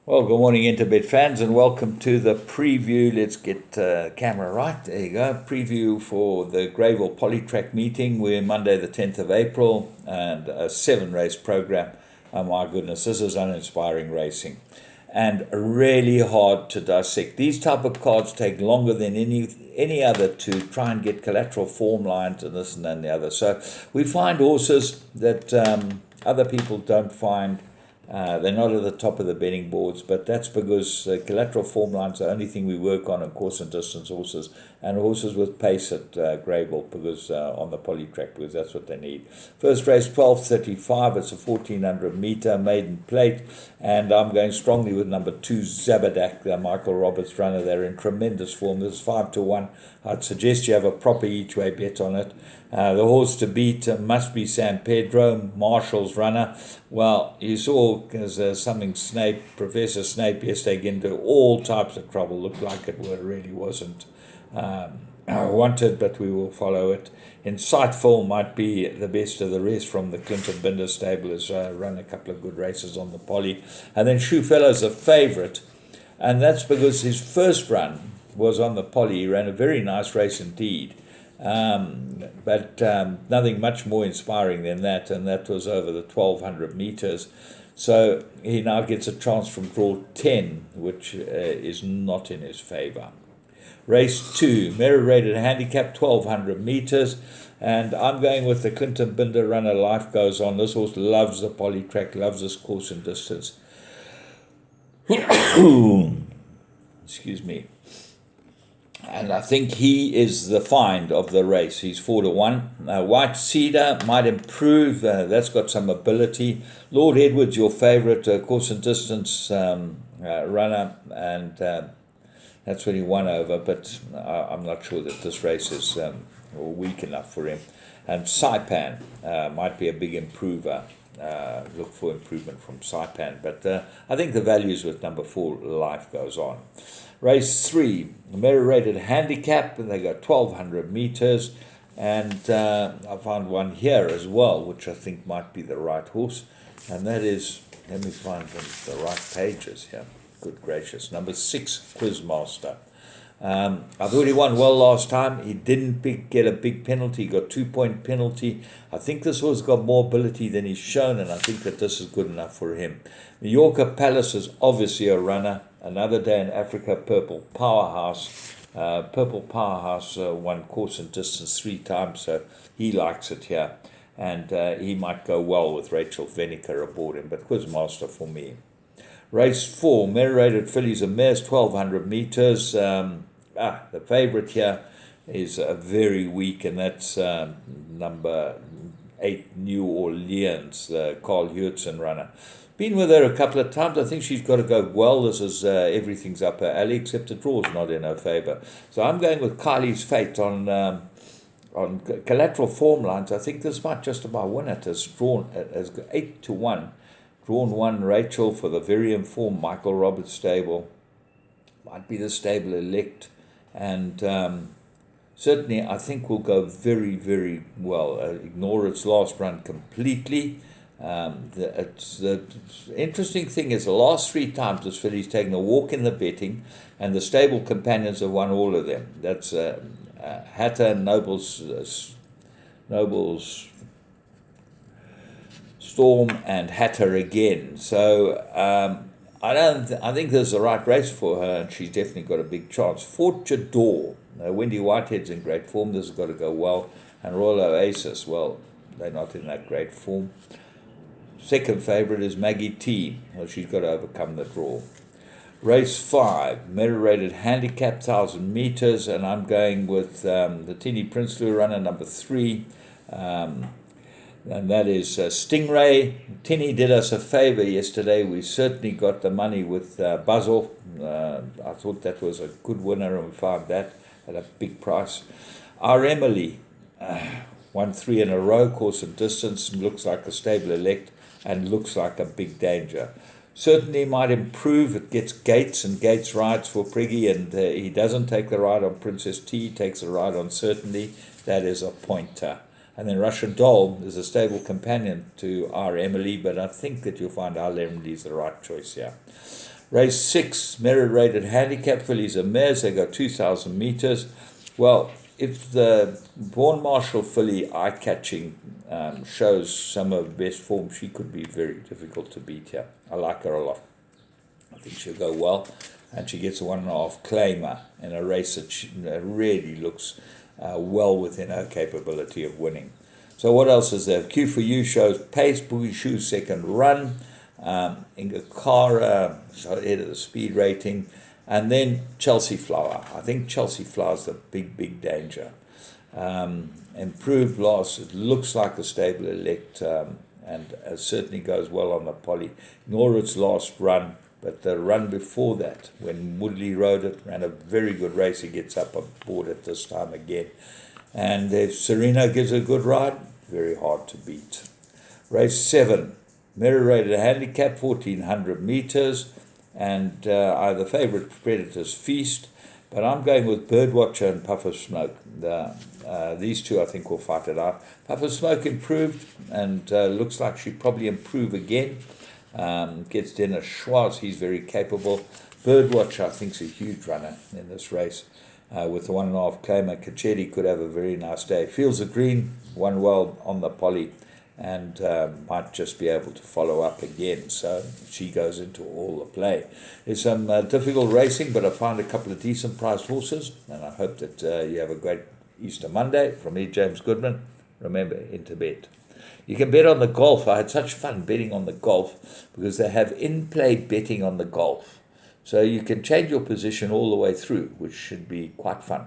Well, good morning, Interbet fans, and welcome to the preview. Let's get camera right. There you go. Preview for the Greyville Polytrack meeting. We're Monday, the 10th of April, and a 7-race program. Oh my goodness, this is uninspiring racing, and really hard to dissect. These type of cards take longer than any other to try and get collateral form lines and this and that and the other. So we find horses that other people don't find. They're not at the top of the betting boards, but that's because collateral form lines are the only thing we work on course and distance horses, and horses with pace at Greyville because on the polytrack, because that's what they need. First race 12:35. It's a 1400 meter maiden plate, and I'm going strongly with number 2 Zabadak, the Michael Roberts runner. They're in tremendous form. This is 5-1. I'd suggest you have a proper each way bet on it. The horse to beat must be San Pedro, Marshall's runner. Well, you saw because Professor Snape yesterday get into all types of trouble. Looked like it really wasn't wanted, but we will follow it. Insightful might be the best of the rest from the Clinton Binder stable. Has run a couple of good races on the poly. And then Shoefellow's a favourite, and that's because his first run was on the poly. He ran a very nice race indeed. But nothing much more inspiring than that, and that was over the 1200 meters. So he now gets a chance from draw 10, which is not in his favour. Race 2, merit rated handicap, 1200 meters, and I'm going with the Clinton Binder runner. Life Goes On. This horse loves the polytrack, loves this course and distance. Excuse me. And I think he is the find of the race. He's 4-1. White Cedar might improve. That's got some ability. Lord Edwards, your favourite course and distance runner, and that's what he won over. But I'm not sure that this race is weak enough for him. And Saipan might be a big improver. Look for improvement from Saipan. But I think the value is with number 4, Life Goes On. Race 3, merit-rated handicap, and they go 1200 meters, and I found one here as well, which I think might be the right horse, and that is, let me find the right pages here. Good gracious, number 6, Quizmaster. I thought he won well last time. He didn't get a big penalty. He got 2-point penalty. I think this horse got more ability than he's shown, and I think that this is good enough for him. Mallorca Palace is obviously a runner. Another Day in Africa, Purple Powerhouse. Won course and distance 3 times, so he likes it here. And he might go well with Rachel Venica aboard him, but Quizmaster for me. Race 4, merit-rated fillies and mares, 1200 meters. The favourite here is very weak, and that's number 8, New Orleans, the Carl Hurtson runner. Been with her a couple of times. I think she's got to go well. This is everything's up her alley, except the draw's not in her favour. So I'm going with Kylie's Fate on collateral form lines. I think this might just about win it. As drawn as 8-1. Drawn 1, Rachel, for the very informed Michael Roberts stable. Might be the stable elect. And certainly I think will go very, very well. Ignore its last run completely. The interesting thing is the last 3 times this filly's taken a walk in the betting, and the stable companions have won all of them. That's Hatter, Nobles Storm, and Hatter again. So I think this is the right race for her, and she's definitely got a big chance. Fortune Door. Wendy Whitehead's in great form. This has got to go well. And Royal Oasis, well, they're not in that great form. Second favourite is Maggie T. Well, she's got to overcome the draw. Race 5, merit-rated handicap, 1,000 meters, and I'm going with the Teeny Princely runner, number 3, and that is Stingray. Tinny did us a favour yesterday. We certainly got the money with Buzzle. I thought that was a good winner, and we found that at a big price. Our Emily won 3 in a row, course and distance, looks like a stable elect, and looks like a big danger. Certainly might improve. It gets Gates, and Gates rides for Priggy, and he doesn't take the ride on Princess T, he takes the ride on Certainly. That is a pointer. And then Russian Doll is a stable companion to our Emily, but I think that you'll find our Emily is the right choice here. Race 6, merit-rated handicap fillies and mares. They go 2,000 meters. Well, if the Vaughan Marshall filly eye-catching shows some of her best form, she could be very difficult to beat here. I like her a lot. I think she'll go well. And she gets a 1.5 claimer in a race that really looks well within her capability of winning. So what else is there? Q for You shows pace, Boogie Shoe second run, Ingakara ahead of the speed rating, and then Chelsea Flower. I think Chelsea Flower's the big danger. Improved loss, it looks like the stable elect, and certainly goes well on the poly. Nor its last run, but the run before that, when Woodley rode it, ran a very good race. He gets up on board it this time again. And if Serena gives a good ride, very hard to beat. Race 7, merit-rated handicap, 1,400 meters, and the favourite Predators Feast, but I'm going with Birdwatcher and Puff of Smoke. These two I think will fight it out. Puff of Smoke improved, and looks like she'll probably improve again. Gets Dennis Schwartz, he's very capable. Birdwatcher, I think, is a huge runner in this race. With the 1.5 claimer, Kachetti could have a very nice day. Fields of Green, won well on the poly, and might just be able to follow up again. So she goes into all the play. There's some difficult racing, but I found a couple of decent priced horses, and I hope that you have a great Easter Monday. From me, James Goodman. Remember, into bet. You can bet on the golf. I had such fun betting on the golf because they have in-play betting on the golf. So you can change your position all the way through, which should be quite fun.